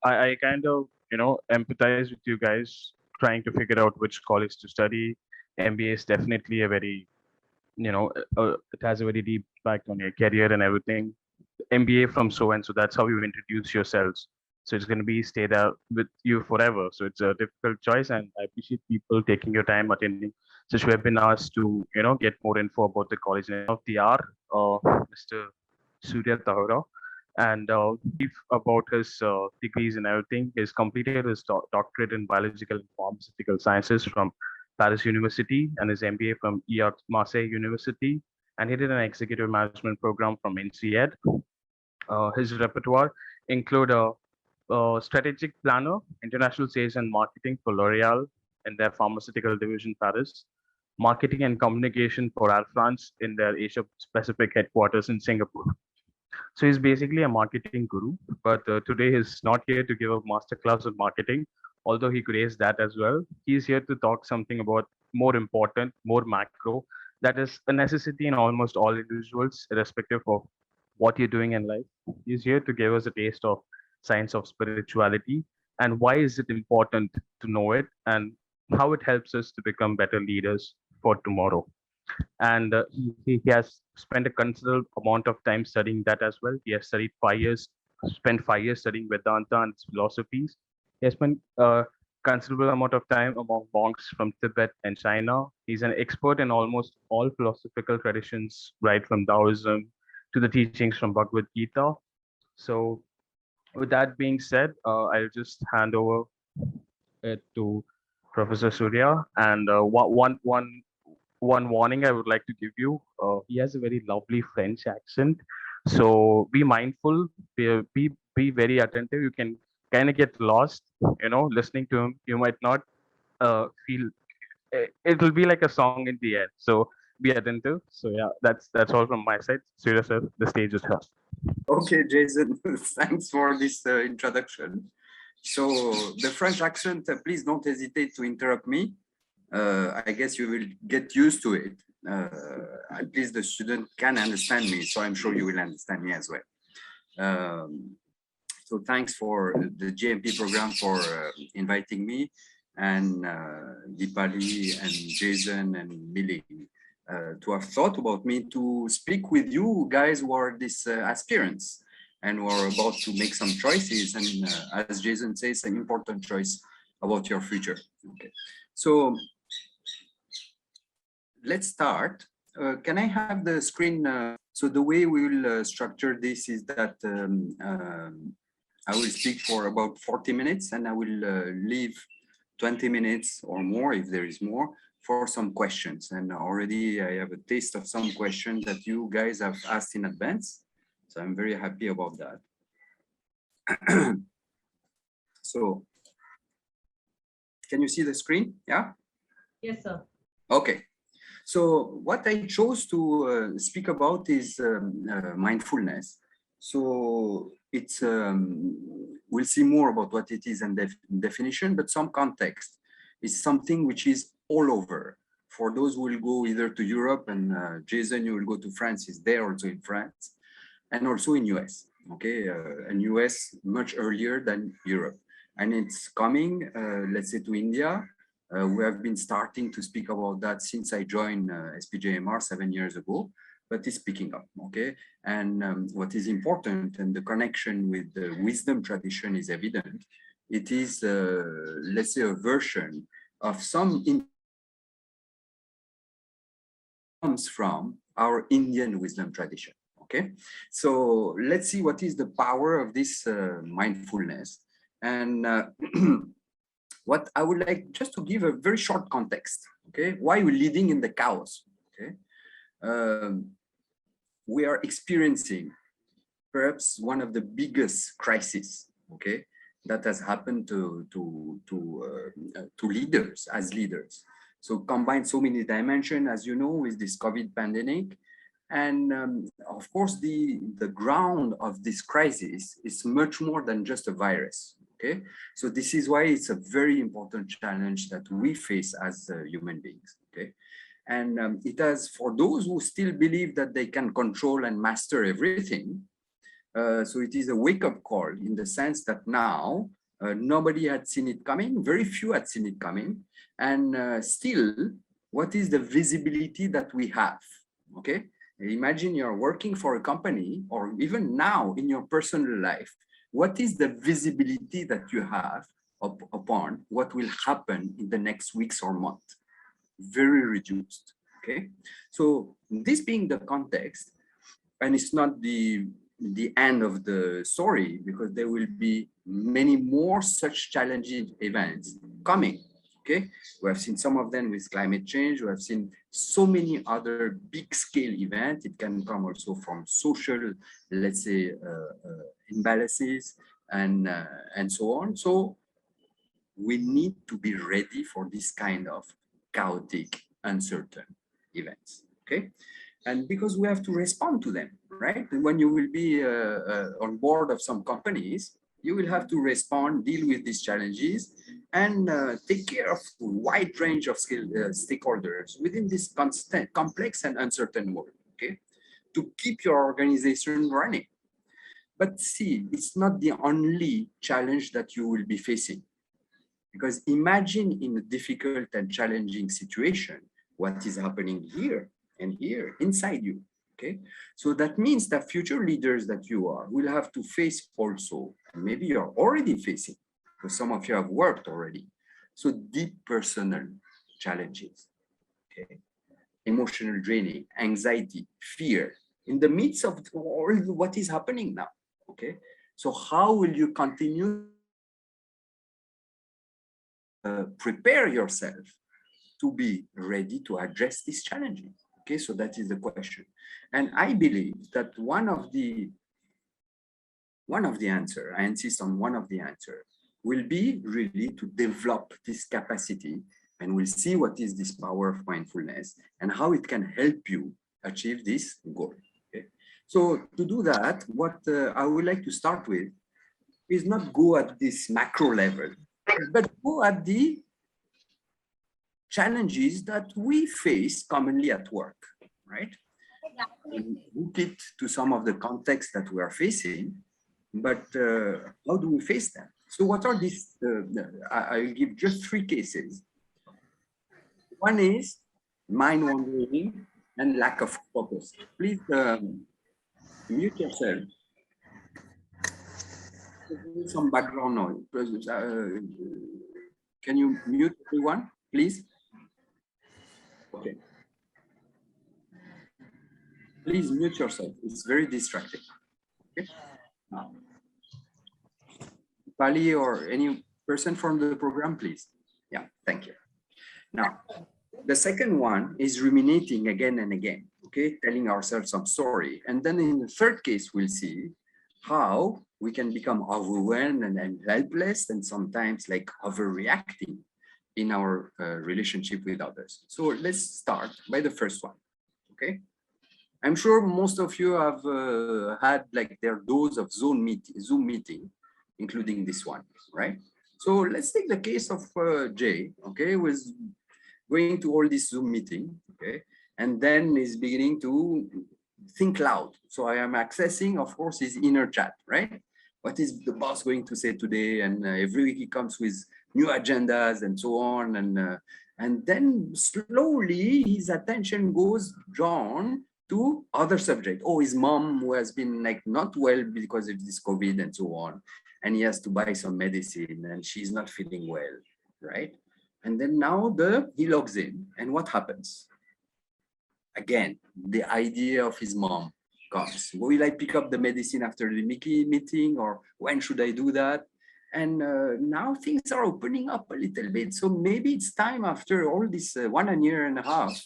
I kind of, empathize with you guys trying to figure out which college to study. MBA is definitely a very, it has a very deep impact on your career and everything. MBA from so and so, that's how you introduce yourselves. So it's going to be stay there with you forever. So it's a difficult choice, and I appreciate people taking your time attending such webinars to, get more info about the college. And of the R, Mr. Surya Tahora, and brief about his degrees and everything. He's completed his doctorate in biological and pharmaceutical sciences from Paris University and his MBA from Marseille University. And he did an executive management program from NCED. His repertoire include a strategic planner, international sales and marketing for L'Oreal in their pharmaceutical division Paris, marketing and communication for Air France in their Asia Pacific headquarters in Singapore. So he's basically a marketing guru, but today he's not here to give a masterclass on marketing, although he creates that as well. He's here to talk something about more important, more macro, that is a necessity in almost all individuals, irrespective of what you're doing in life. He's here to give us a taste of science of spirituality and why is it important to know it and how it helps us to become better leaders for tomorrow. And he has spent a considerable amount of time studying that as well. He has spent 5 years studying Vedanta and its philosophies. He has spent a considerable amount of time among monks from Tibet and China. He's an expert in almost all philosophical traditions, right from Taoism to the teachings from Bhagavad Gita. So, with that being said, I'll just hand over it to Professor Surya. And one warning I would like to give you. He has a very lovely French accent. So be mindful, be very attentive. You can kind of get lost, listening to him. You might not feel it will be like a song in the end. So be attentive. So yeah, that's all from my side. Surya sir, the stage is yours. Okay, Jason, thanks for this introduction. So the French accent, please don't hesitate to interrupt me. I guess you will get used to it. At least the student can understand me, so I'm sure you will understand me as well. So thanks for the GMP program for inviting me, and Deepali and Jason and Millie to have thought about me to speak with you guys who are these aspirants and who are about to make some choices. And as Jason says, an important choice about your future. Okay, so let's start. Can I have the screen? So the way we will structure this is that I will speak for about 40 minutes and I will leave 20 minutes or more, if there is more, for some questions. And already I have a taste of some questions that you guys have asked in advance. So I'm very happy about that. So can you see the screen? Yeah? Yes, sir. Okay. So what I chose to speak about is mindfulness. So it's we'll see more about what it is and definition, but some context is something which is all over. For those who will go either to Europe, and Jason, you will go to France, is there also in France, and also in US. Okay, and US much earlier than Europe, and it's coming, let's say, to India. We have been starting to speak about that since I joined SPJMR 7 years ago, but it's picking up, okay? And what is important, and the connection with the wisdom tradition is evident, it is, let's say, a version of some comes from our Indian wisdom tradition, okay? So let's see what is the power of this mindfulness. And what I would like just to give a very short context, okay? Why we're leading in the chaos, okay? We are experiencing perhaps one of the biggest crises, okay, that has happened to leaders as leaders. So combine so many dimensions, as you know, with this COVID pandemic. And of course, the ground of this crisis is much more than just a virus. Okay, so this is why it's a very important challenge that we face as human beings. Okay, and it has, for those who still believe that they can control and master everything, So it is a wake-up call in the sense that now nobody had seen it coming, very few had seen it coming, and still, what is the visibility that we have? Okay, imagine you're working for a company, or even now in your personal life, what is the visibility that you have upon what will happen in the next weeks or month? Very reduced. Okay, so this being the context, and it's not the end of the story, because there will be many more such challenging events coming. Okay, we have seen some of them with climate change. We have seen so many other big scale events. It can come also from social, let's say, imbalances and so on. So we need to be ready for this kind of chaotic, uncertain events. Okay, and because we have to respond to them, right? When you will be on board of some companies, you will have to respond, deal with these challenges, and take care of a wide range of stakeholders within this constant, complex and uncertain world. Okay, to keep your organization running. But see, it's not the only challenge that you will be facing. Because imagine in a difficult and challenging situation, what is happening here and here inside you. Okay, so that means that future leaders that you are will have to face also, and maybe you're already facing, because some of you have worked already. So deep personal challenges, okay, emotional draining, anxiety, fear, in the midst of all what is happening now. Okay, so how will you continue prepare yourself to be ready to address these challenges? Okay, so that is the question. And I believe that one of the answer, I insist on one of the answer, will be really to develop this capacity, and we'll see what is this power of mindfulness and how it can help you achieve this goal. Okay, so to do that, what I would like to start with is not go at this macro level, but go at the challenges that we face commonly at work, right? And look it to some of the context that we are facing, but how do we face them? So what are these? I'll give just three cases. One is mind wandering and lack of focus. Please mute yourself. There's some background noise. Can you mute everyone, please? Okay. Please mute yourself. It's very distracting. Okay. Now, Pali or any person from the program, please. Yeah, thank you. Now, the second one is ruminating again and again, okay, telling ourselves some story. And then in the third case, we'll see how we can become overwhelmed and helpless, and sometimes like overreacting in our relationship with others. So let's start by the first one, okay? I'm sure most of you have had like their dose of Zoom meeting, including this one, right? So let's take the case of Jay, okay, who is going to all this Zoom meeting, okay, and then is beginning to think loud. So I am accessing, of course, his inner chat, right? What is the boss going to say today? And every week he comes with new agendas and so on, and then slowly his attention goes drawn to other subject. Oh, his mom who has been like not well because of this COVID and so on, and he has to buy some medicine, and she's not feeling well, right? And then now he logs in, and what happens? Again, the idea of his mom comes. Will I pick up the medicine after the meeting, or when should I do that? And now things are opening up a little bit. So maybe it's time, after all this 1 year and a half,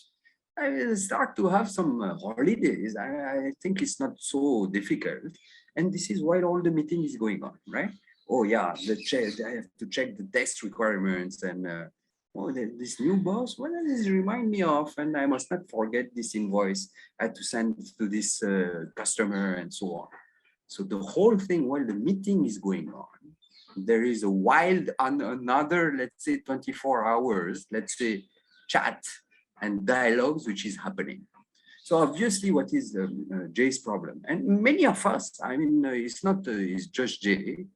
I will start to have some holidays. I think it's not so difficult. And this is while all the meeting is going on, right? Oh yeah, I have to check the test requirements, and oh, this new boss, what does this remind me of? And I must not forget this invoice I had to send to this customer and so on. So the whole thing, while the meeting is going on, there is a wild, another, let's say 24 hours, let's say chat and dialogues, which is happening. So obviously, what is Jay's problem? And many of us, I mean, it's not it's just Jay,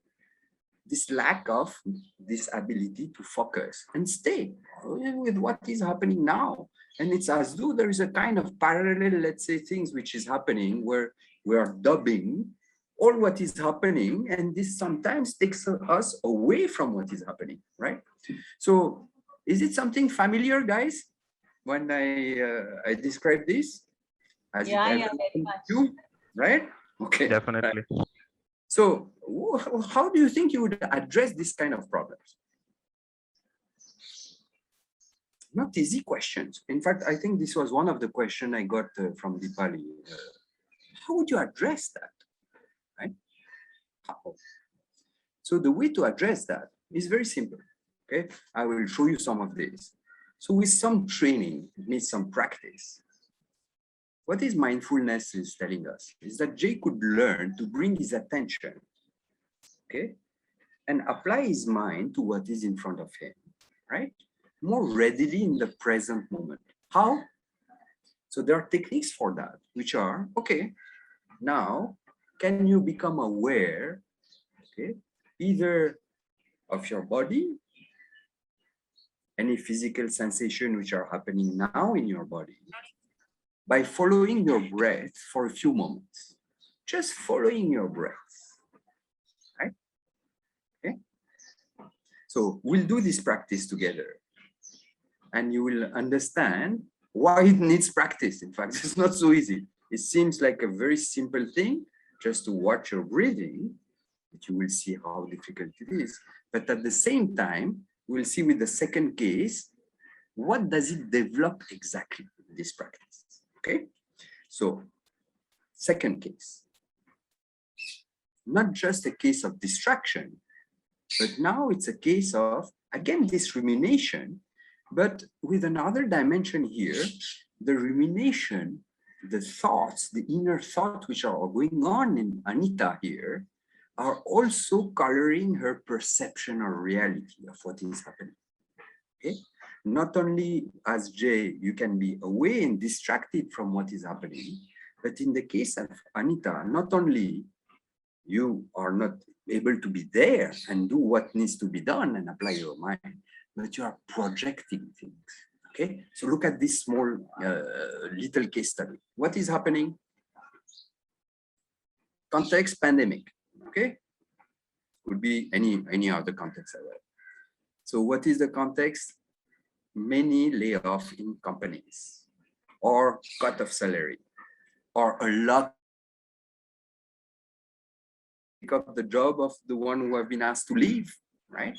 this lack of this ability to focus and stay with what is happening now. And it's as though there is a kind of parallel, let's say, things which is happening where we are dubbing all what is happening, and this sometimes takes us away from what is happening, right? So is it something familiar, guys, when I describe this? Has it Yeah, ever yeah, very happened much. to you? Right? Okay. Right. Definitely. So how do you think you would address this kind of problems? Not easy questions. In fact, I think this was one of the questions I got from Dipali. How would you address that? Right? How? So the way to address that is very simple. Okay, I will show you some of these. So with some training, it means some practice. What is mindfulness is telling us is that Jay could learn to bring his attention, okay, and apply his mind to what is in front of him, right? More readily in the present moment. How? So there are techniques for that, which are, okay, now, can you become aware, okay, either of your body, any physical sensation which are happening now in your body, by following your breath for a few moments. Just following your breath, right? Okay. So we'll do this practice together, and you will understand why it needs practice. In fact, it's not so easy. It seems like a very simple thing, just to watch your breathing, but you will see how difficult it is. But at the same time, we'll see with the second case, what does it develop exactly, this practice, okay? So, second case, not just a case of distraction, but now it's a case of, again, this rumination, but with another dimension here, the rumination, the thoughts, the inner thoughts which are going on in Anita here, are also coloring her perception or reality of what is happening. Okay? Not only as Jay, you can be away and distracted from what is happening, but in the case of Anita, not only you are not able to be there and do what needs to be done and apply your mind, but you are projecting things. Okay, so look at this small little case study. What is happening? Context, pandemic. Okay, could be any other context as well. So what is the context? Many layoff in companies, or cut of salary, or a lot pick up the job of the one who have been asked to leave, right?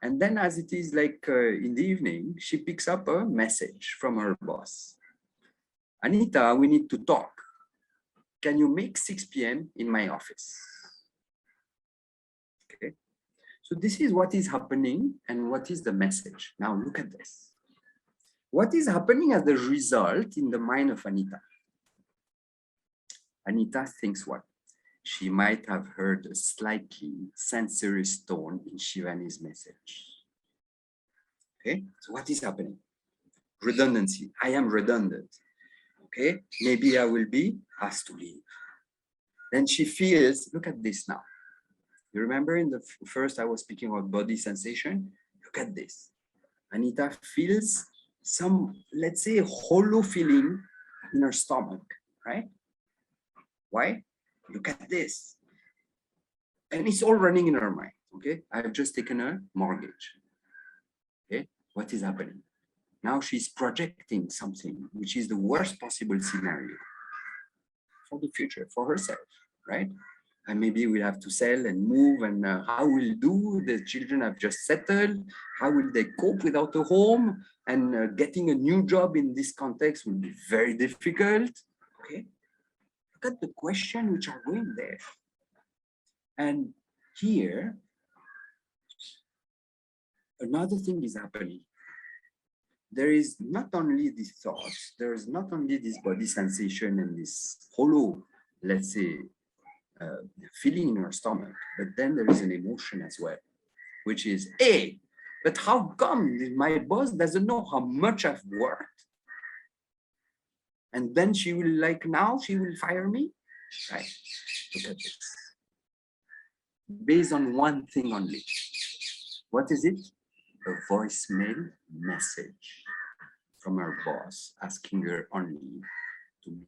And then as it is like in the evening, she picks up a message from her boss. Anita, we need to talk. Can you make 6 p.m. in my office? Okay. So this is what is happening and what is the message. Now look at this. What is happening as the result in the mind of Anita? Anita thinks what? She might have heard a slightly censorious tone in Shivani's message. Okay, so what is happening? Redundancy. I am redundant. Okay, maybe I will be asked to leave. Then she feels, look at this now. You remember in the first I was speaking about body sensation? Look at this. Anita feels some, let's say, hollow feeling in her stomach, right? Why? Look at this. And it's all running in her mind, okay? I've just taken a mortgage. Okay, what is happening? Now she's projecting something which is the worst possible scenario for the future, for herself, right? And maybe we'll have to sell and move, and how will do? The children have just settled. How will they cope without a home? And getting a new job in this context will be very difficult. Okay, look at the question which are going there. And here, another thing is happening. There is not only these thoughts, there is not only this body sensation and this hollow, let's say, feeling in your stomach, but then there is an emotion as well, which is, hey, but how come my boss doesn't know how much I've worked? And then she will like, now she will fire me, right? Look at this. Based on one thing only. What is it? A voicemail message from her boss asking her only to meet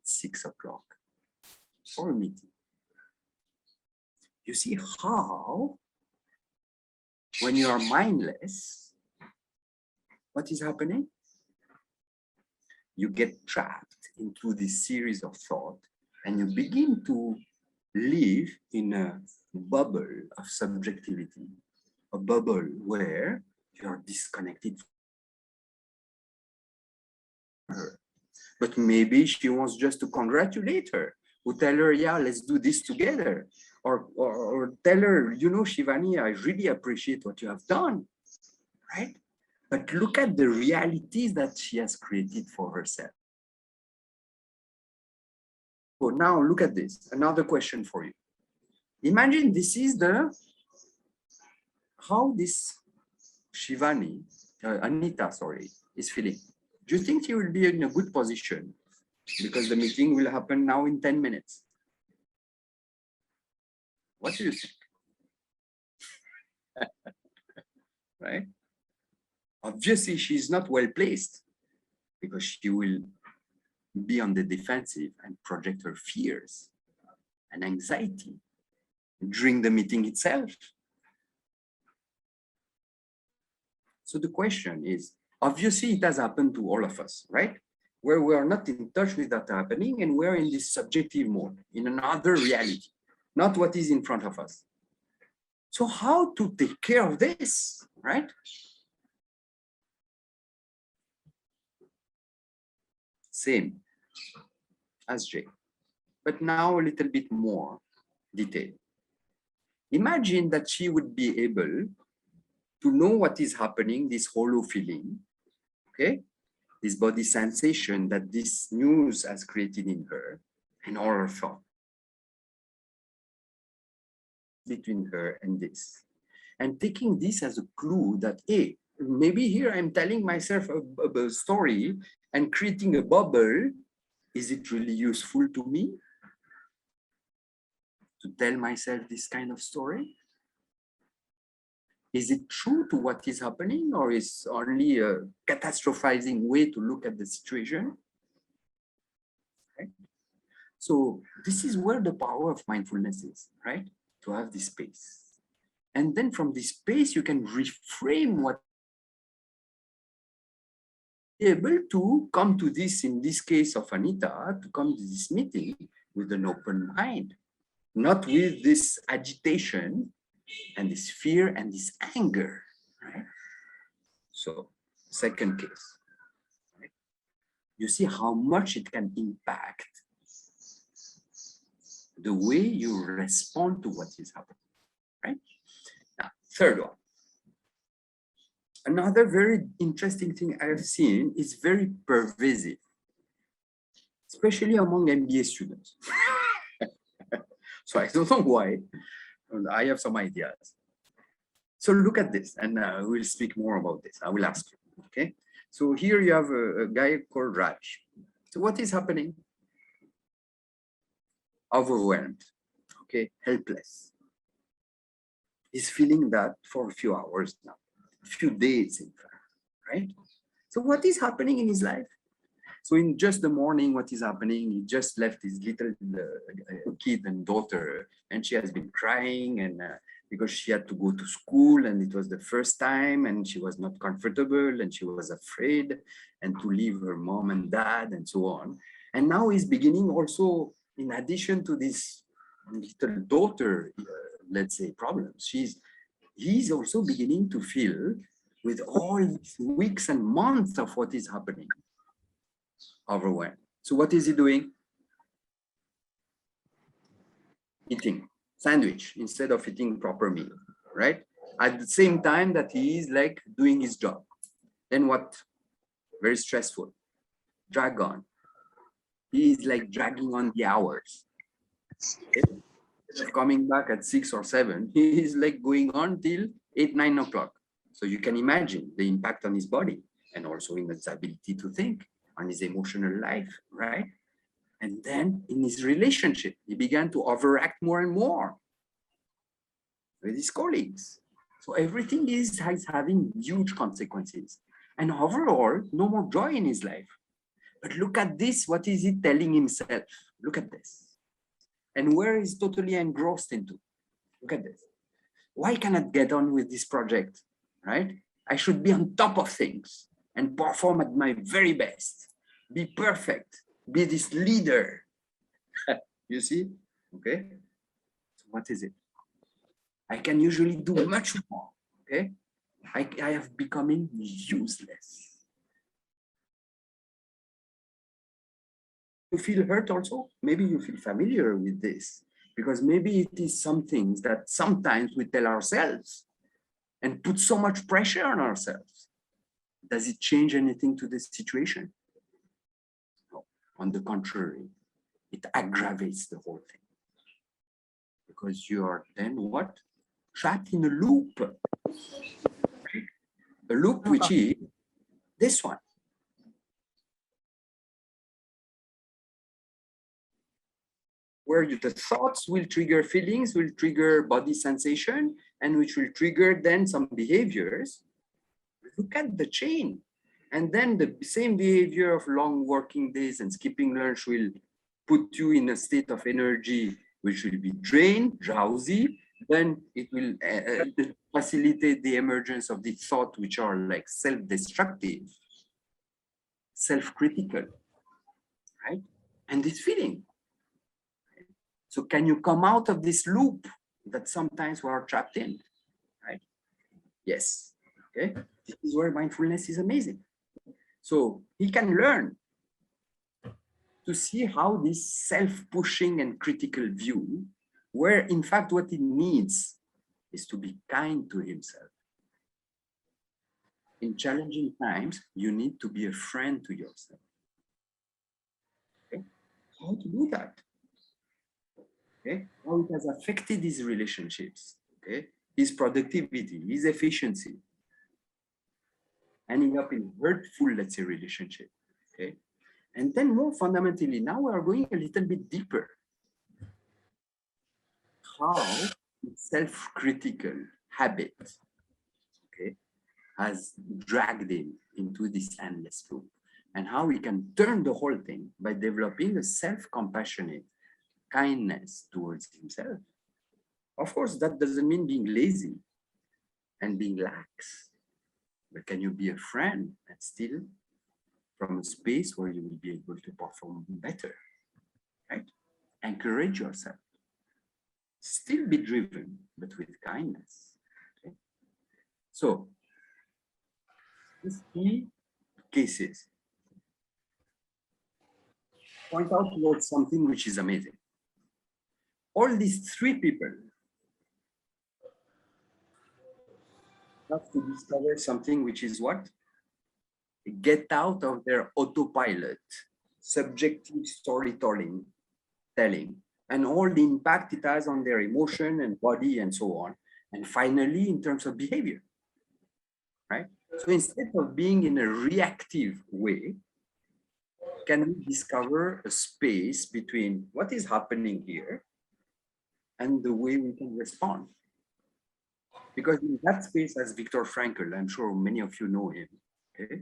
at 6 o'clock for a meeting. You see how, when you are mindless, what is happening? You get trapped into this series of thought and you begin to live in a bubble of subjectivity, a bubble where you are disconnected from her. But maybe she wants just to congratulate her, or tell her, yeah, let's do this together. Or tell her, you know, Shivani, I really appreciate what you have done, right? But look at the realities that she has created for herself. So now look at this, another question for you. Imagine this is how this Shivani, Anita, sorry, is feeling. Do you think she will be in a good position? Because the meeting will happen now in 10 minutes. What do you think? Right? Obviously, she's not well placed because she will be on the defensive and project her fears and anxiety during the meeting itself. So the question is, obviously it has happened to all of us, right? Where we are not in touch with that happening and we're in this subjective mode, in another reality, not what is in front of us. So how to take care of this, right? Same as Jay, but now a little bit more detail. Imagine that she would be able to know what is happening, this hollow feeling, okay? This body sensation that this news has created in her and all her thought between her and this. And taking this as a clue that, hey, maybe here I'm telling myself a story and creating a bubble. Is it really useful to me to tell myself this kind of story? Is it true to what is happening, or is only a catastrophizing way to look at the situation? Right? So this is where the power of mindfulness is, right? To have this space. And then from this space, you can reframe what able to come to this, in this case of Anita, to come to this meeting with an open mind, not with this agitation and this fear and this anger, right? So, second case, right? You see how much it can impact the way you respond to what is happening, right? Now, third one. Another very interesting thing I have seen is very pervasive, especially among MBA students. So I don't know why. I have some ideas. So look at this, and we'll speak more about this. I will ask you, okay? So here you have a guy called Raj. So what is happening? Overwhelmed, okay, helpless. He's feeling that for a few hours now, a few days in fact, right? So what is happening in his life? So in just the morning, what is happening? He just left his little kid and daughter, and she has been crying, and because she had to go to school, and it was the first time, and she was not comfortable, and she was afraid, and to leave her mom and dad, and so on. And now he's beginning also, in addition to this little daughter, let's say, problems, he's also beginning to feel, with all these weeks and months of what is happening, overwhelmed. So what is he doing? Eating sandwich instead of eating proper meal, right? At the same time that he is like doing his job. Then what? Very stressful. Drag on. He is like dragging on the hours. Okay? Instead of coming back at 6 or 7, he is like going on till 8, 9 o'clock. So you can imagine the impact on his body and also in his ability to think. on his emotional life, right? And then in his relationship, he began to overact more and more with his colleagues. So everything is having huge consequences. And overall, no more joy in his life. But look at this, what is he telling himself? Look at this. And where is totally engrossed into? Look at this. Why cannot get on with this project, right? I should be on top of things and perform at my very best. Be perfect, be this leader. You see, okay? So what is it? I can usually do much more, okay? I have becoming useless. You feel hurt also? Maybe you feel familiar with this because maybe it is some things that sometimes we tell ourselves and put so much pressure on ourselves. Does it change anything to this situation? No. On the contrary, it aggravates the whole thing because you are then what? Trapped in a loop. A loop which is this one. Where the thoughts will trigger feelings, will trigger body sensation, and which will trigger then some behaviors. Look at the chain. And then the same behavior of long working days and skipping lunch will put you in a state of energy, which will be drained, drowsy. Then it will facilitate the emergence of the thought, which are like self-destructive, self-critical, right? And this feeling. So can you come out of this loop that sometimes we are trapped in, right? Yes, okay? This is where mindfulness is amazing. So he can learn to see how this self-pushing and critical view, where in fact what he needs is to be kind to himself. In challenging times, you need to be a friend to yourself. Okay? How to do that? Okay? How it has affected his relationships, okay? His productivity, his efficiency, ending up in hurtful, let's say, relationship, okay? And then more fundamentally, now we are going a little bit deeper. How self-critical habit, okay, has dragged him into this endless loop, and how we can turn the whole thing by developing a self-compassionate kindness towards himself. Of course, that doesn't mean being lazy and being lax, but can you be a friend and still from a space where you will be able to perform better, right? Encourage yourself. Still be driven, but with kindness. Okay? So, these three cases point out towards something which is amazing. All these three people have to discover something which is what? Get out of their autopilot, subjective storytelling, and all the impact it has on their emotion and body and so on. And finally, in terms of behavior, right? So instead of being in a reactive way, can we discover a space between what is happening here and the way we can respond? Because in that space, as Viktor Frankl, I'm sure many of you know him, okay?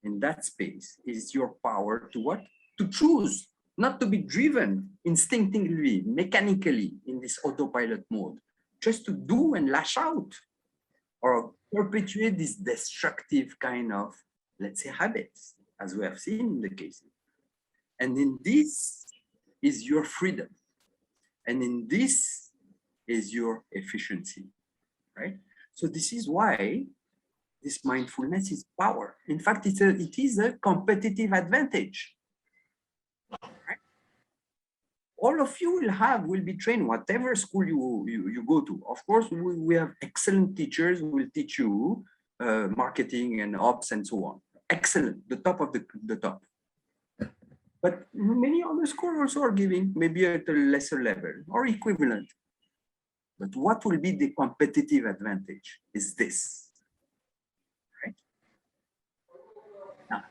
In that space is your power to what? To choose, not to be driven instinctively, mechanically in this autopilot mode, just to do and lash out or perpetuate this destructive kind of, let's say, habits, as we have seen in the cases. And in this is your freedom. And in this is your efficiency, right? So this is why this mindfulness is power. In fact, it is a competitive advantage. Right? All of you will be trained, whatever school you go to. Of course, we have excellent teachers who will teach you marketing and ops and so on. Excellent, the top of the top. But many other schools also are giving, maybe at a lesser level or equivalent. But what will be the competitive advantage is this. Right? Now,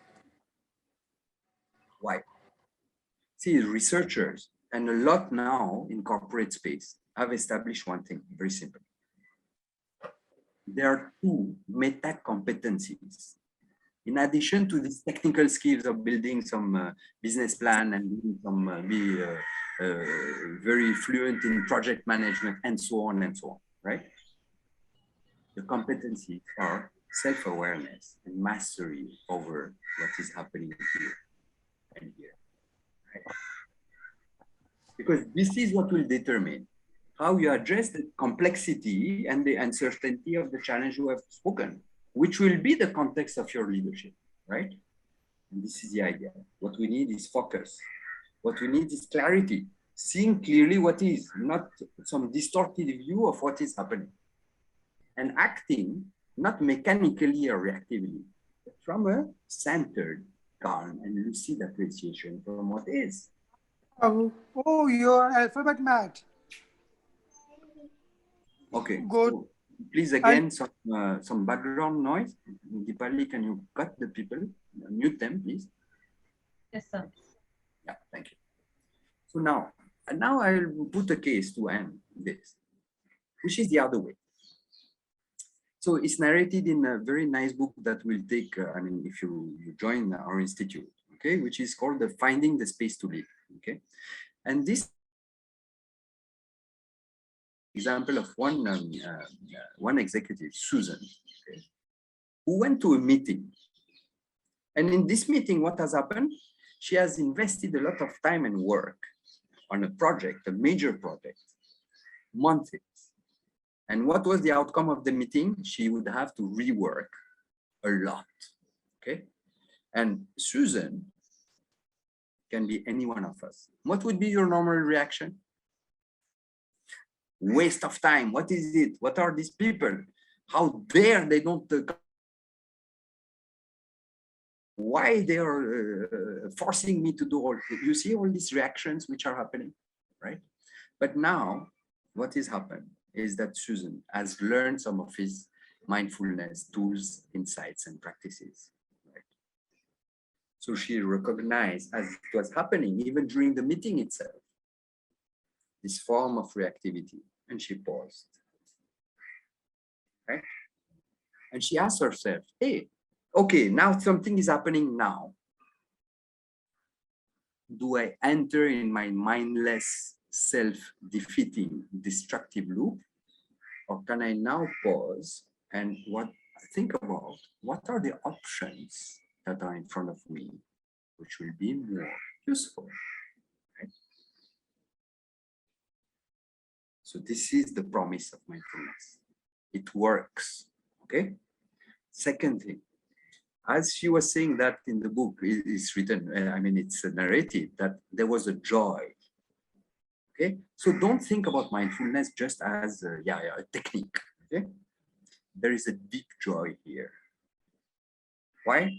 Why? See, researchers and a lot now in corporate space have established one thing, very simple. There are two meta competencies. In addition to these technical skills of building some business plan and being be very fluent in project management and so on, right? The competencies are self-awareness and mastery over what is happening here and here. Right? Because this is what will determine how you address the complexity and the uncertainty of the challenge you have spoken, which will be the context of your leadership, right? And this is the idea. What we need is focus. What we need is clarity, seeing clearly what is, not some distorted view of what is happening. And acting, not mechanically or reactively, but from a centered, calm, and lucid appreciation from what is. Oh, your alphabet math. Okay, Good. so please again, some background noise. Dipali, can you cut the people? Mute them, please. Yes, sir. Yeah, thank you. So now I'll put a case to end this, which is the other way. So it's narrated in a very nice book that will take, if you join our institute, okay, which is called the Finding the Space to Live, okay? And this example of one executive, Susan, okay, who went to a meeting. And in this meeting, what has happened? She has invested a lot of time and work on a project, a major project, months. And what was the outcome of the meeting? She would have to rework a lot, okay? And Susan can be any one of us. What would be your normal reaction? Waste of time. What is it? What are these people? How dare they don't why they are forcing me to do all. You see all these reactions which are happening, right? But now what is happened is that Susan has learned some of his mindfulness tools, insights, and practices. Right? So she recognized, as it was happening even during the meeting itself, this form of reactivity, and she paused. Right? And she asked herself, hey, okay, now something is happening now. Do I enter in my mindless, self-defeating, destructive loop? Or can I now pause and think about what are the options that are in front of me, which will be more useful? Right? So this is the promise of mindfulness. It works, okay? Second thing, as she was saying that in the book, it's written, it's a narrative that there was a joy. Okay, so don't think about mindfulness just as a technique. Okay, there is a deep joy here. Why?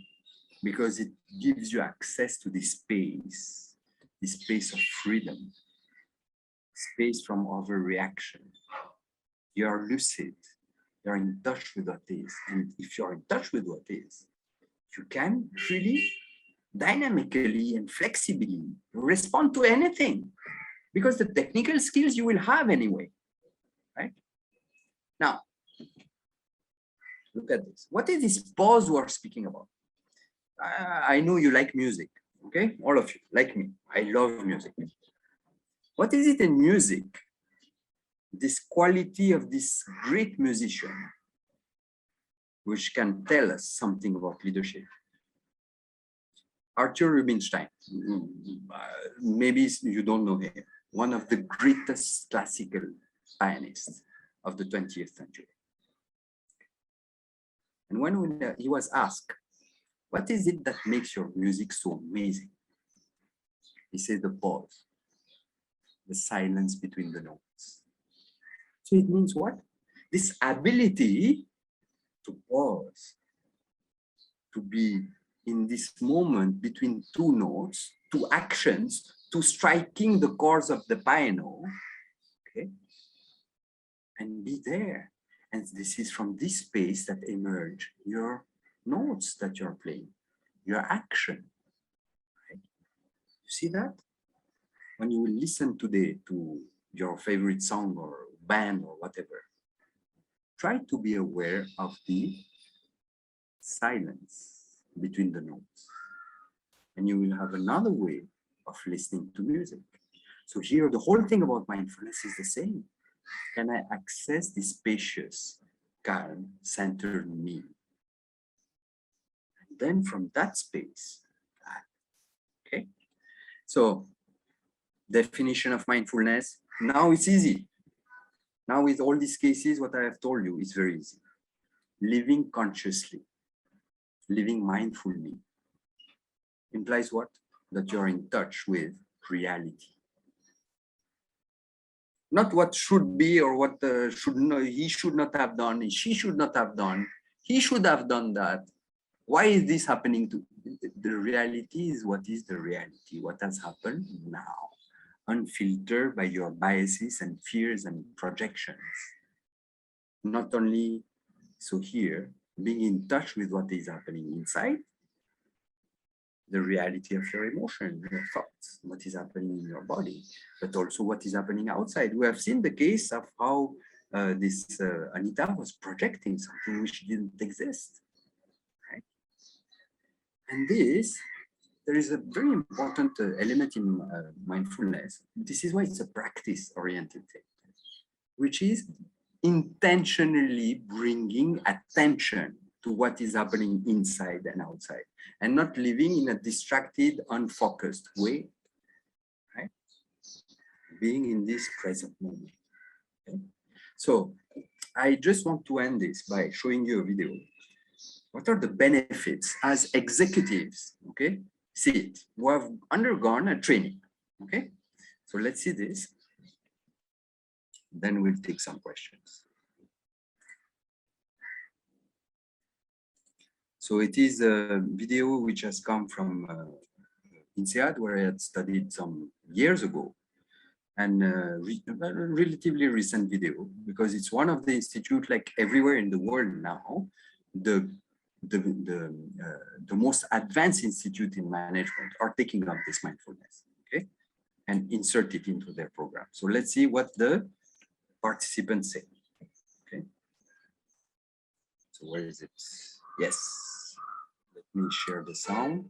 Because it gives you access to this space of freedom, space from overreaction. You are lucid. You're in touch with what is, and if you're in touch with what is, you can really dynamically and flexibly respond to anything because the technical skills you will have anyway, right? Now, look at this. What is this pause we're speaking about? I know you like music, okay? All of you, like me. I love music. What is it in music? This quality of this great musician, which can tell us something about leadership. Arthur Rubinstein, maybe you don't know him, one of the greatest classical pianists of the 20th century. And when he was asked, what is it that makes your music so amazing? He said the pause, the silence between the notes. So it means what? This ability to pause, to be in this moment between two notes, two actions, to striking the chords of the piano, okay, and be there. And this is from this space that emerge your notes that you're playing, your action. Right? You see that? When you will listen today to your favorite song or band or whatever, try to be aware of the silence between the notes. And you will have another way of listening to music. So here, the whole thing about mindfulness is the same. Can I access this spacious, calm, centered me? And then from that space, okay? So definition of mindfulness, now it's easy. Now with all these cases, what I have told you, it's very easy. Living consciously, living mindfully implies what? That you're in touch with reality. Not what should be or what he should not have done, she should not have done, he should have done that. Why is this happening to the reality? Is what is the reality, what has happened now, unfiltered by your biases and fears and projections. Not only so here, being in touch with what is happening inside, the reality of your emotion, your thoughts, what is happening in your body, but also what is happening outside. We have seen the case of how this Anita was projecting something which didn't exist, right? And this, there is a very important element in mindfulness. This is why it's a practice-oriented thing, which is intentionally bringing attention to what is happening inside and outside, and not living in a distracted, unfocused way, right? Being in this present moment. Okay? So I just want to end this by showing you a video. What are the benefits as executives, okay? See it, who have undergone a training, okay? So let's see this. Then we'll take some questions. So it is a video which has come from INSEAD, where I had studied some years ago, and a relatively recent video, because it's one of the institutes, like everywhere in the world now, the most advanced institute in management are taking up this mindfulness, okay, and insert it into their program. So let's see what the participants say. Okay. So where is it? Yes. Let me share the sound.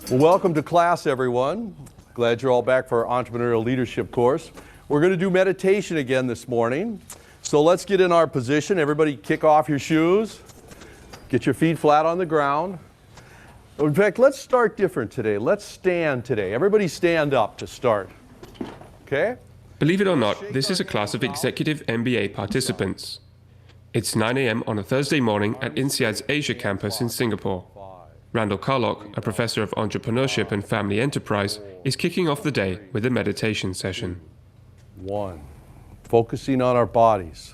Well, welcome to class, everyone. Glad you're all back for our entrepreneurial leadership course. We're going to do meditation again this morning. So let's get in our position. Everybody kick off your shoes. Get your feet flat on the ground. In fact, let's start different today. Let's stand today. Everybody stand up to start. Okay? Believe it or not, this is a class of executive MBA participants. It's 9 a.m. on a Thursday morning at INSEAD's Asia campus in Singapore. Randall Carlock, a professor of entrepreneurship and family enterprise, is kicking off the day with a meditation session. 1. Focusing on our bodies.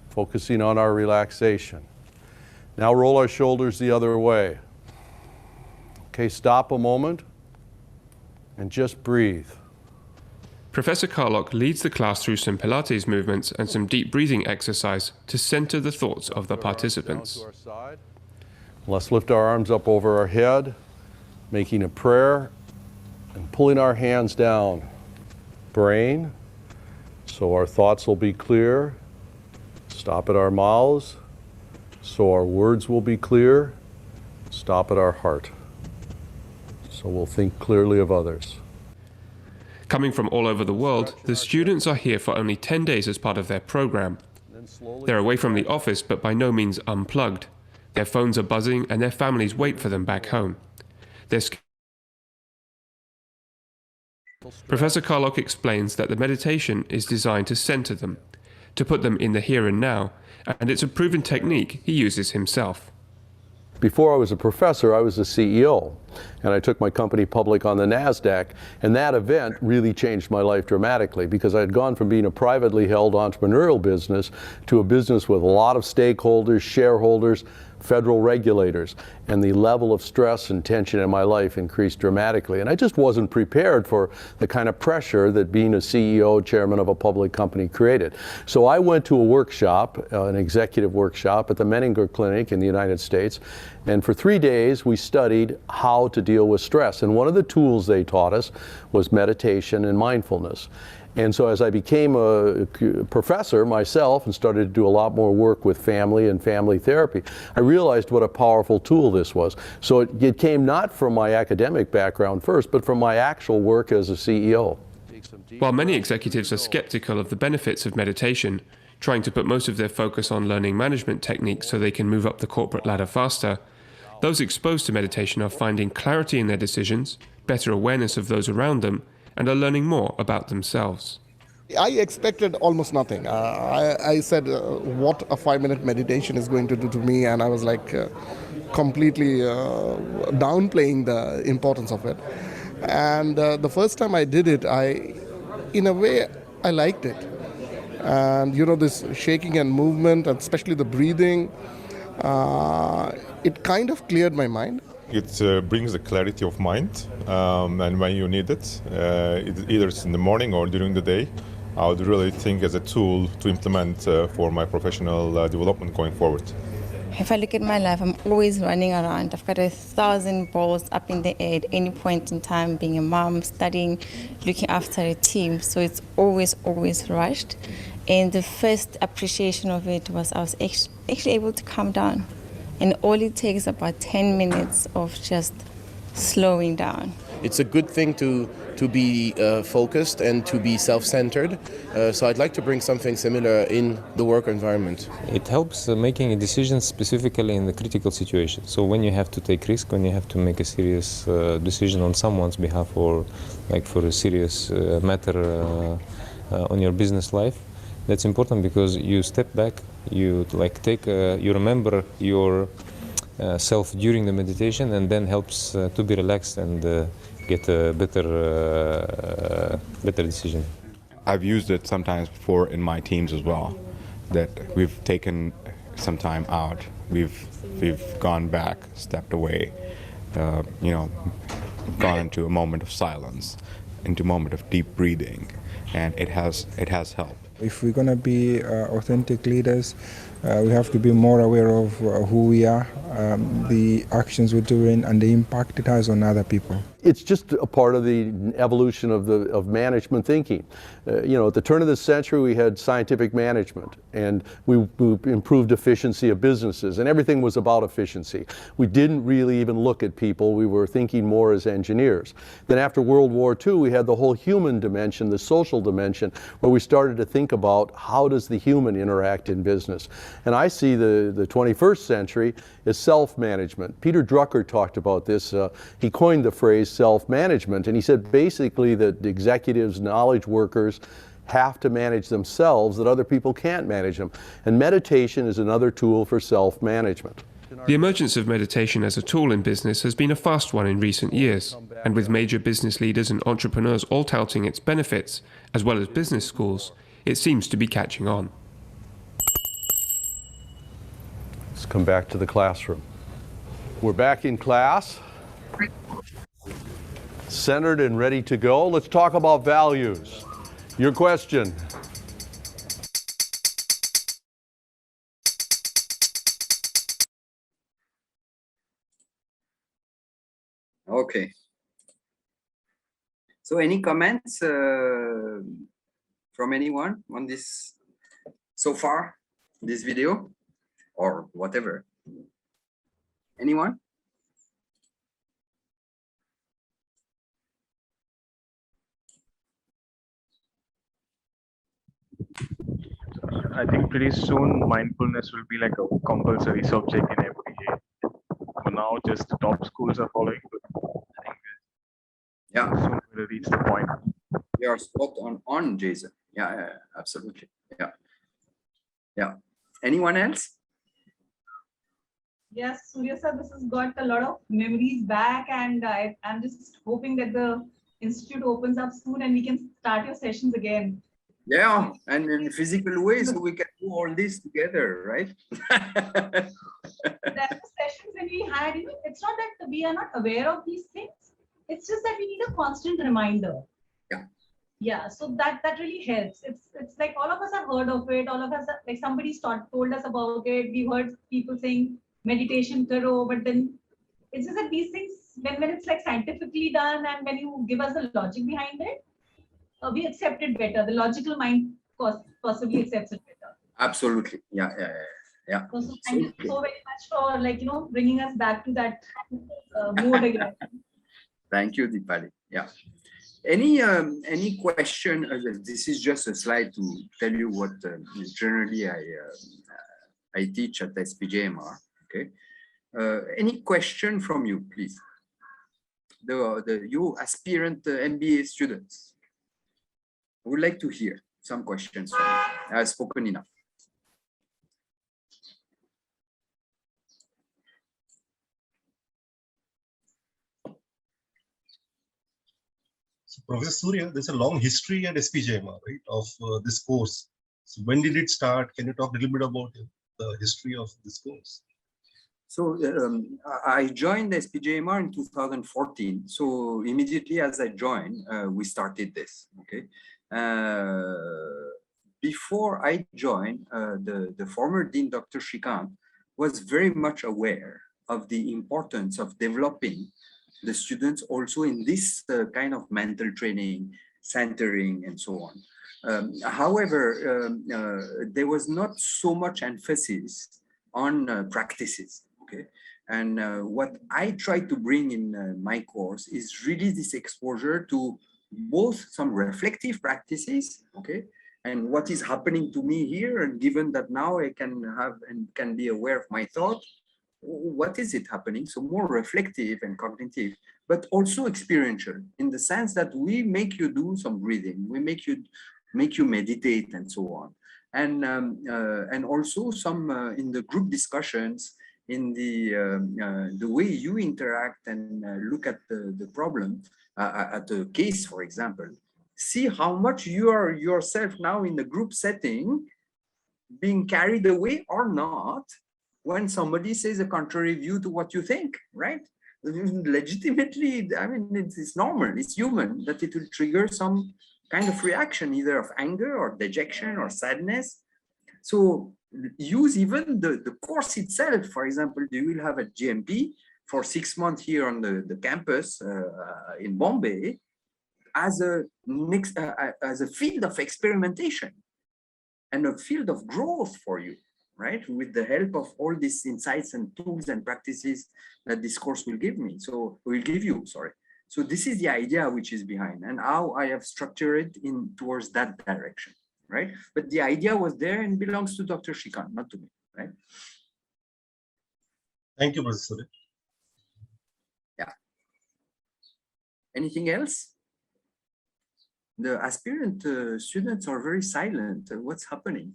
Focusing on our relaxation. Now roll our shoulders the other way. Okay, stop a moment and just breathe. Professor Carlock leads the class through some Pilates movements and some deep breathing exercise to center the thoughts of the participants. Let's lift our arms up over our head, making a prayer and pulling our hands down. Brain, so our thoughts will be clear. Stop at our mouths, so our words will be clear. Stop at our heart, so we'll think clearly of others. Coming from all over the world, the students are here for only 10 days as part of their program. They're away from the office, but by no means unplugged. Their phones are buzzing and their families wait for them back home. Professor Carlock explains that the meditation is designed to center them, to put them in the here and now, and it's a proven technique he uses himself. Before I was a professor, I was a CEO. and I took my company public on the NASDAQ. And that event really changed my life dramatically, because I had gone from being a privately held entrepreneurial business to a business with a lot of stakeholders, shareholders, federal regulators, and the level of stress and tension in my life increased dramatically. And I just wasn't prepared for the kind of pressure that being a CEO, chairman of a public company created. So I went to a workshop, an executive workshop at the Menninger Clinic in the United States, and for 3 days we studied how to deal with stress. And one of the tools they taught us was meditation and mindfulness. And so as I became a professor myself and started to do a lot more work with family and family therapy, I realized what a powerful tool this was. So it came not from my academic background first, but from my actual work as a CEO. While many executives are skeptical of the benefits of meditation, trying to put most of their focus on learning management techniques so they can move up the corporate ladder faster, those exposed to meditation are finding clarity in their decisions, better awareness of those around them, and are learning more about themselves. I expected almost nothing. I said what a 5-minute meditation is going to do to me, and I was like completely downplaying the importance of it. And the first time I did it, in a way, I liked it. And you know, this shaking and movement, and especially the breathing, it kind of cleared my mind. It brings the clarity of mind, and when you need it, either it's in the morning or during the day, I would really think as a tool to implement for my professional development going forward. If I look at my life, I'm always running around. I've got 1,000 balls up in the air at any point in time, being a mom, studying, looking after a team. So it's always rushed. And the first appreciation of it was I was actually able to calm down. And all it takes about 10 minutes of just slowing down. It's a good thing to be focused and to be self-centered. So I'd like to bring something similar in the work environment. It helps making a decision specifically in the critical situation. So when you have to take risk, when you have to make a serious decision on someone's behalf, or like for a serious matter on your business life, that's important because you step back, you you remember your self during the meditation, and then helps to be relaxed and get a better decision. I've used it sometimes before in my teams as well, that we've taken some time out, we've gone back, stepped away, gone into a moment of silence, into a moment of deep breathing, and it has helped. If we're going to be authentic leaders, we have to be more aware of who we are, the actions we're doing, and the impact it has on other people. It's just a part of the evolution of management thinking. At the turn of the century, we had scientific management, and we improved efficiency of businesses, and everything was about efficiency. We didn't really even look at people. We were thinking more as engineers. Then after World War II, we had the whole human dimension, the social dimension, where we started to think about how does the human interact in business. And I see the 21st century as self-management. Peter Drucker talked about this. He coined the phrase self-management, and he said basically that executives, knowledge workers have to manage themselves, that other people can't manage them. And meditation is another tool for self-management. The emergence of meditation as a tool in business has been a fast one in recent years, and with major business leaders and entrepreneurs all touting its benefits, as well as business schools, it seems to be catching on. Let's come back to the classroom. We're back in class, centered and ready to go. Let's talk about values. Your question. Okay. So any comments from anyone on this so far, this video, or whatever? Anyone? I think pretty soon mindfulness will be like a compulsory subject in MBA. For now, just the top schools are following, but I think soon we'll reach the point. You are spot on, Jason. Yeah, absolutely. Yeah. Anyone else? Yes, Surya sir, this has got a lot of memories back, and I'm just hoping that the institute opens up soon and we can start your sessions again. Yeah, and in physical way, so we can do all this together, right? There are sessions when we had, it's not that we are not aware of these things. It's just that we need a constant reminder. Yeah. Yeah, so that really helps. It's like all of us have heard of it. All of us like somebody's told us about it. We've heard people saying meditation karo, but then it's just that these things when it's like scientifically done and when you give us the logic behind it, we accept it better. The logical mind possibly accepts it better. Absolutely. Yeah. So thank you so very much for bringing us back to that mode again. Thank you, Deepali. Yeah. Any question? This is just a slide to tell you what generally I teach at SPJMR. Okay. Any question from you, please? You aspirant MBA students. I would like to hear some questions from you. I've spoken enough. So Professor Surya, there's a long history at SPJMR, right, of this course. So when did it start? Can you talk a little bit about the history of this course? So I joined SPJMR in 2014. So immediately as I joined, we started this. Okay. Before I joined, the former dean, Dr. Shrikant, was very much aware of the importance of developing the students also in this kind of mental training, centering, and so on. However, there was not so much emphasis on practices. Okay, and what I try to bring in my course is really this exposure to both some reflective practices, okay, and what is happening to me here, and given that now I can have and can be aware of my thought, what is it happening? So more reflective and cognitive, but also experiential in the sense that we make you do some breathing, we make you meditate and so on, and also some in the group discussions, in the way you interact and look at the problem, at the case, for example, see how much you are yourself now in the group setting being carried away or not when somebody says a contrary view to what you think, right? Legitimately, I mean, it's normal, it's human that it will trigger some kind of reaction, either of anger or dejection or sadness. So use even the course itself. For example, you will have a GMP for 6 months here on the campus in Bombay as a field of experimentation and a field of growth for you, right? With the help of all these insights and tools and practices that this course will give me. So will give you, sorry. So this is the idea which is behind and how I have structured it in towards that direction, right? But the idea was there and belongs to Dr. Shrikant, not to me, right? Thank you, Professor. Yeah. Anything else? The aspirant students are very silent. What's happening?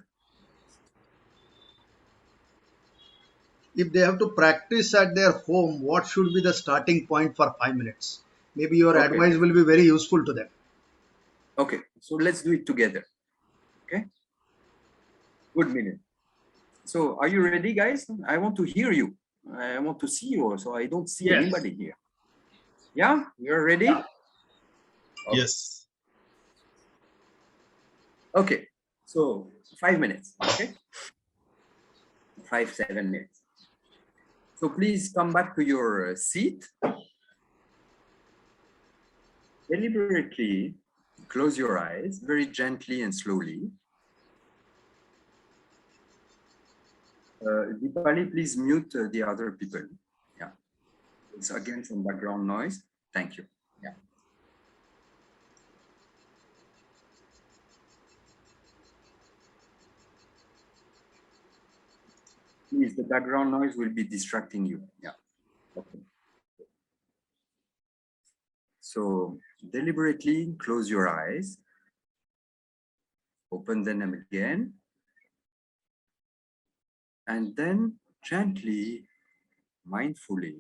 If they have to practice at their home, what should be the starting point for 5 minutes? Maybe your advice will be very useful to them. Okay, so let's do it together. Okay, good minute. So are you ready, guys? I want to hear you. I want to see you. So I don't see anybody here. Yeah, you're ready? Yeah. Okay. Yes. Okay, so 5 minutes. Okay, 5-7 minutes. So please come back to your seat. Deliberately close your eyes very gently and slowly. Deepali, please mute the other people. Yeah, it's again some background noise. Thank you. Yeah. Please, the background noise will be distracting you. Yeah. Okay. So deliberately close your eyes. Open them again. And then gently mindfully,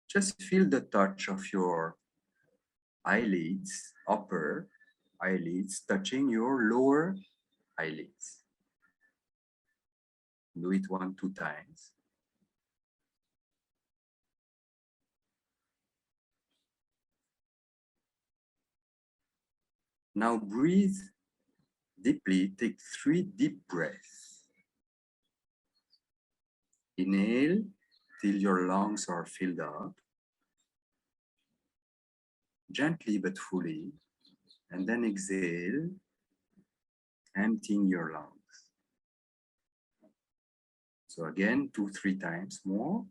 just feel the touch of your eyelids, upper eyelids, touching your lower eyelids. Do it 1, 2 times. Now breathe deeply. Take 3 deep breaths. Inhale till your lungs are filled up. Gently but fully. And then exhale, emptying your lungs. So again, 2, 3 times more.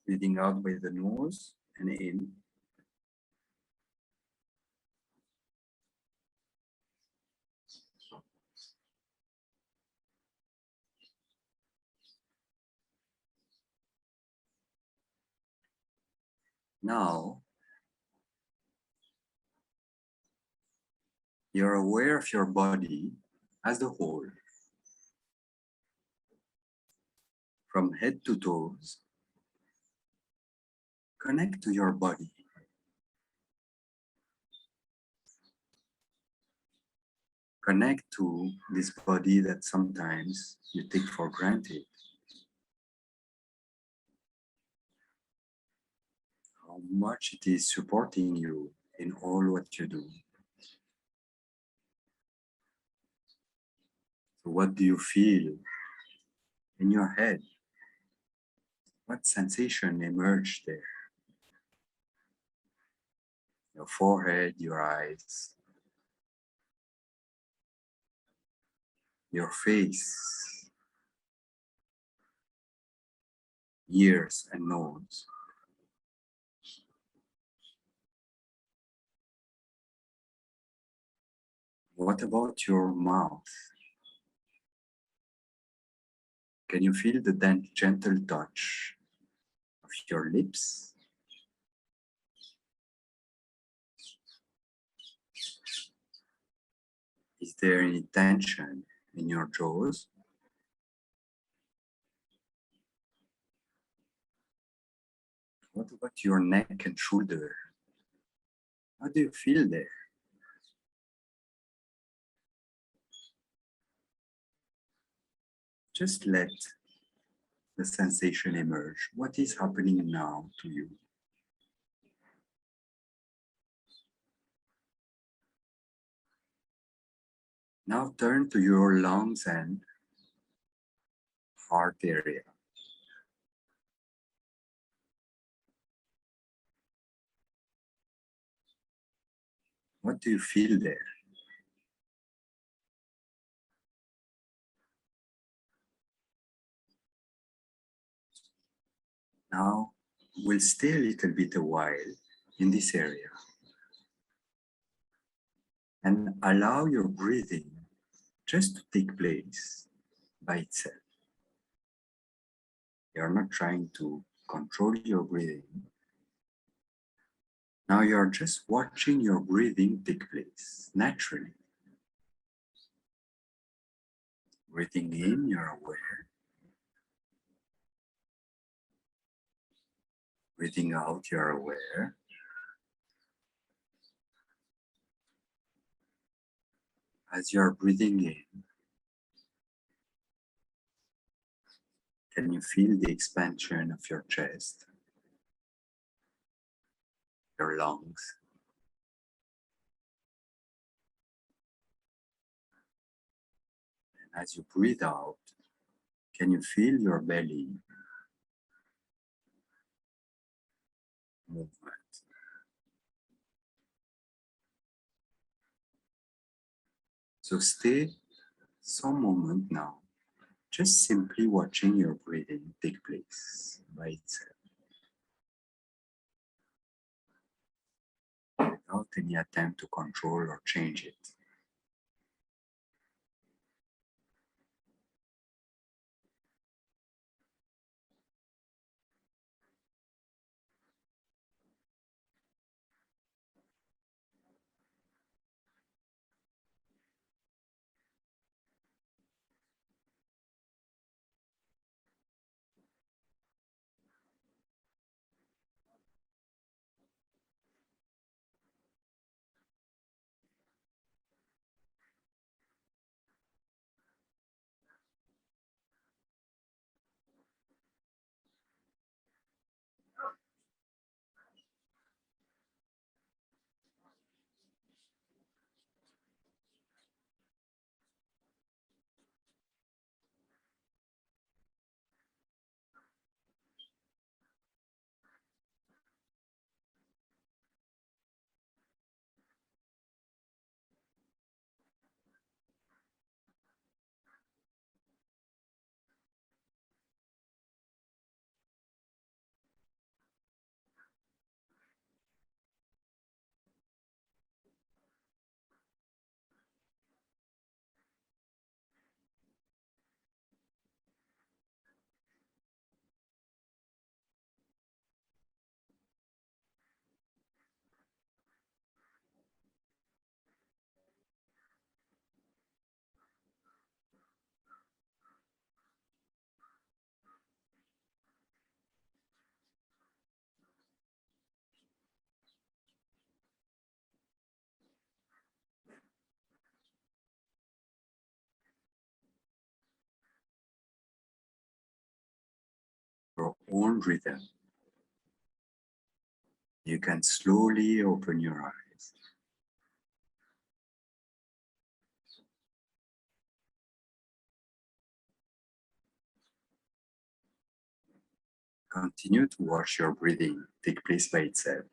Breathing out by the nose and in. Now, you're aware of your body as a whole, from head to toes. Connect to your body. Connect to this body that sometimes you take for granted. How much it is supporting you in all what you do. So what do you feel in your head? What sensation emerged there? Your forehead, your eyes, your face, ears and nose. What about your mouth? Can you feel the gentle touch of your lips? Is there any tension in your jaws? What about your neck and shoulder? How do you feel there? Just let the sensation emerge. What is happening now to you? Now turn to your lungs and heart area. What do you feel there? Now we'll stay a little bit a while in this area and allow your breathing just to take place by itself. You're not trying to control your breathing. Now you're just watching your breathing take place naturally. Breathing in, you're aware. Breathing out, you're aware. As you're breathing in, can you feel the expansion of your chest, your lungs? And as you breathe out, can you feel your belly movement? So stay some moment now, just simply watching your breathing take place by itself, without any attempt to control or change it. own rhythm. You can slowly open your eyes. Continue to watch your breathing take place by itself.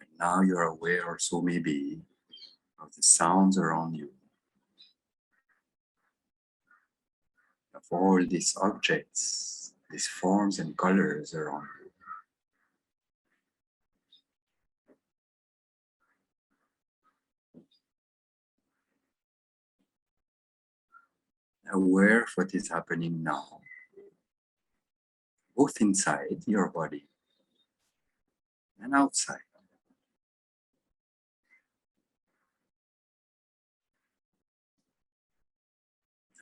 And now you're aware also maybe of the sounds around you, of all these objects, these forms and colors around you. Aware of what is happening now, both inside your body and outside.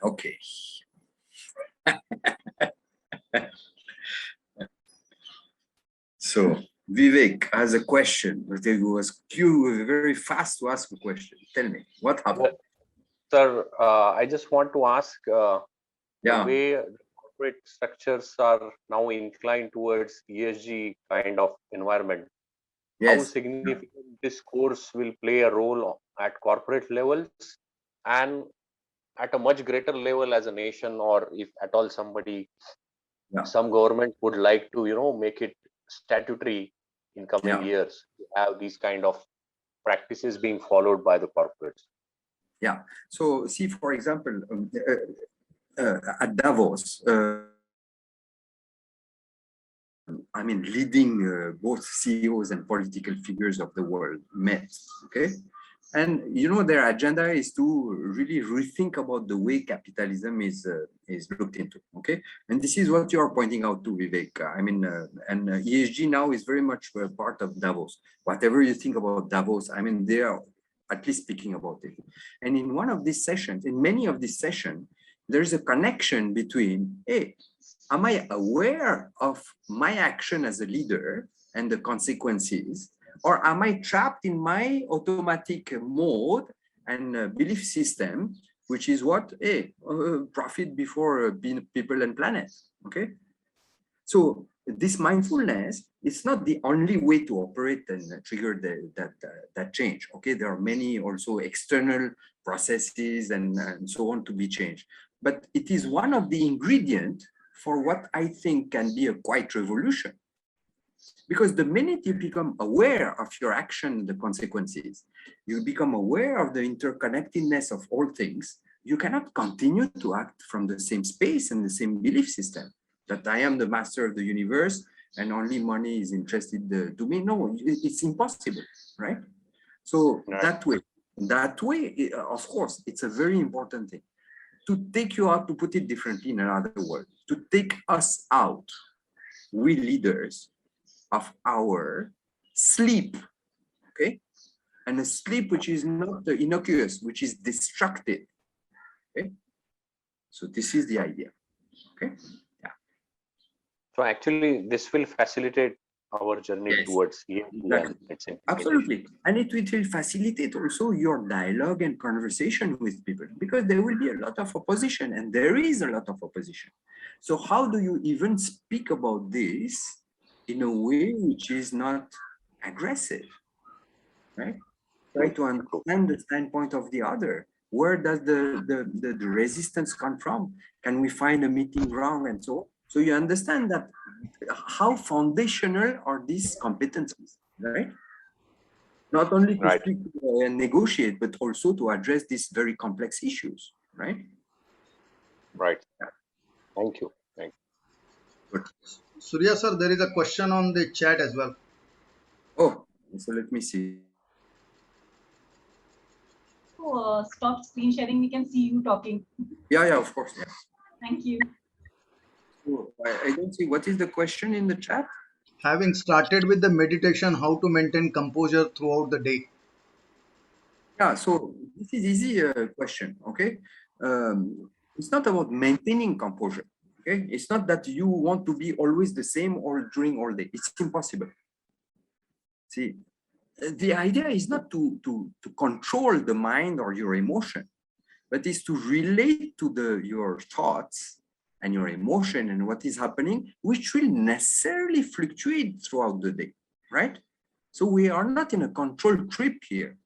Okay. So Vivek has a question. He was very fast to ask a question. Tell me, what happened? Sir, I just want to ask the way corporate structures are now inclined towards ESG kind of environment. How significant this course will play a role at corporate levels and at a much greater level as a nation, or if at all somebody, some government would like to, make it statutory in coming years to have these kind of practices being followed by the corporates. Yeah. So see, for example, at Davos, I mean, leading both CEOs and political figures of the world met, okay? And, their agenda is to really rethink about the way capitalism is looked into, okay? And this is what you're pointing out to, Vivek. I mean, and ESG now is very much part of Davos. Whatever you think about Davos, I mean, they are at least speaking about it. And in one of these sessions, in many of these sessions, there's a connection between, hey, am I aware of my action as a leader and the consequences, or am I trapped in my automatic mode and belief system, which is what, hey, profit before people and planet, okay? So this mindfulness is not the only way to operate and trigger that change, okay? There are many also external processes and so on to be changed, but it is one of the ingredients for what I think can be a quiet revolution. Because the minute you become aware of your action and the consequences, you become aware of the interconnectedness of all things, you cannot continue to act from the same space and the same belief system that I am the master of the universe and only money is interested to me. No, it's impossible, right? So that way, of course, it's a very important thing. To take you out, to put it differently in another word, to take us out, we leaders, of our sleep, okay? And a sleep which is not innocuous, which is destructive, okay? So this is the idea, okay? Yeah. So actually, this will facilitate our journey towards ESG. Exactly. Absolutely. And it will facilitate also your dialogue and conversation with people, because there will be a lot of opposition, and there is a lot of opposition. So how do you even speak about this in a way which is not aggressive, right? Try to understand the standpoint of the other. Where does the resistance come from? Can we find a meeting ground and so on? So you understand that how foundational are these competencies, right? Not only to speak and negotiate, but also to address these very complex issues, right? Right. Thank you. Thank you. Good. Surya sir, there is a question on the chat as well. Oh, so let me see. Stop screen sharing. We can see you talking. Yeah, of course. Yeah. Thank you. So, I don't see, what is the question in the chat? Having started with the meditation, how to maintain composure throughout the day? Yeah, so this is easy question, okay? It's not about maintaining composure, okay? It's not that you want to be always the same or during all day. It's impossible. See, the idea is not to control the mind or your emotion. but is to relate to your thoughts and your emotion and what is happening, which will necessarily fluctuate throughout the day, right? So we are not in a control trip here.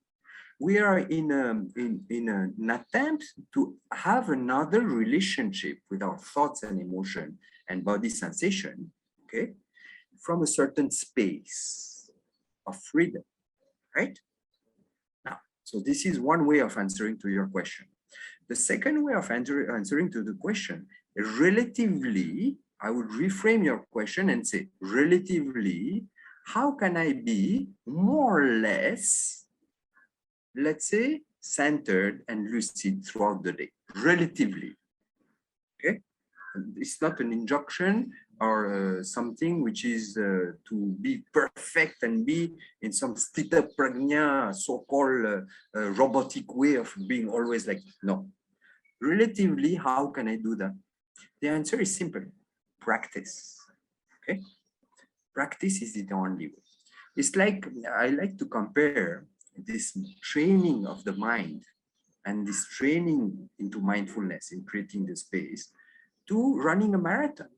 We are in an attempt to have another relationship with our thoughts and emotion and body sensation, okay, from a certain space of freedom, right? Now, so this is one way of answering to your question. The second way of answering to the question, relatively, I would reframe your question and say, relatively, how can I be more or less, let's say, centered and lucid throughout the day, relatively, okay? It's not an injunction or something which is to be perfect and be in some stita prajna, so-called robotic way of being always like, no. Relatively, how can I do that? The answer is simple, practice, okay? Practice is the only way. It's like, I like to compare this training of the mind and this training into mindfulness in creating the space to running a marathon.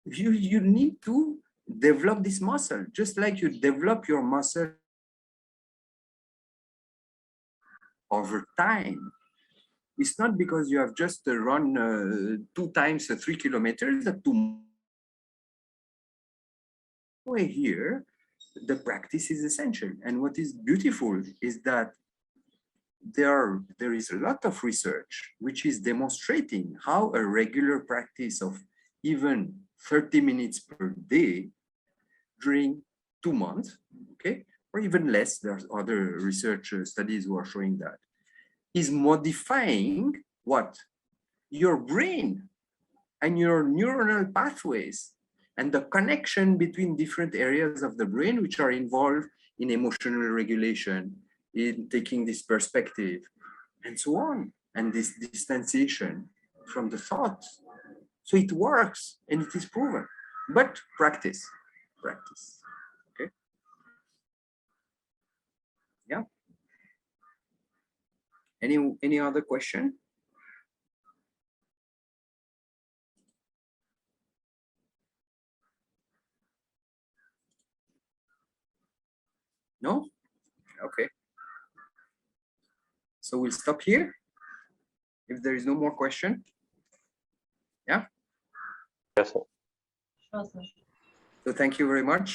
You need to develop this muscle, just like you develop your muscle over time. It's not because you have just run 2 times 3 kilometers that way here, the practice is essential. And what is beautiful is that there is a lot of research which is demonstrating how a regular practice of even 30 minutes per day during 2 months, okay, or even less, there's other research studies who are showing that, is modifying what? Your brain and your neuronal pathways and the connection between different areas of the brain which are involved in emotional regulation, in taking this perspective, and so on, and this distanciation from the thoughts. So it works and it is proven, but practice. Okay. Yeah. Any other question? No? Okay. So we'll stop here if there is no more question. Yeah? Yes, sir. Sure, sir. So thank you very much.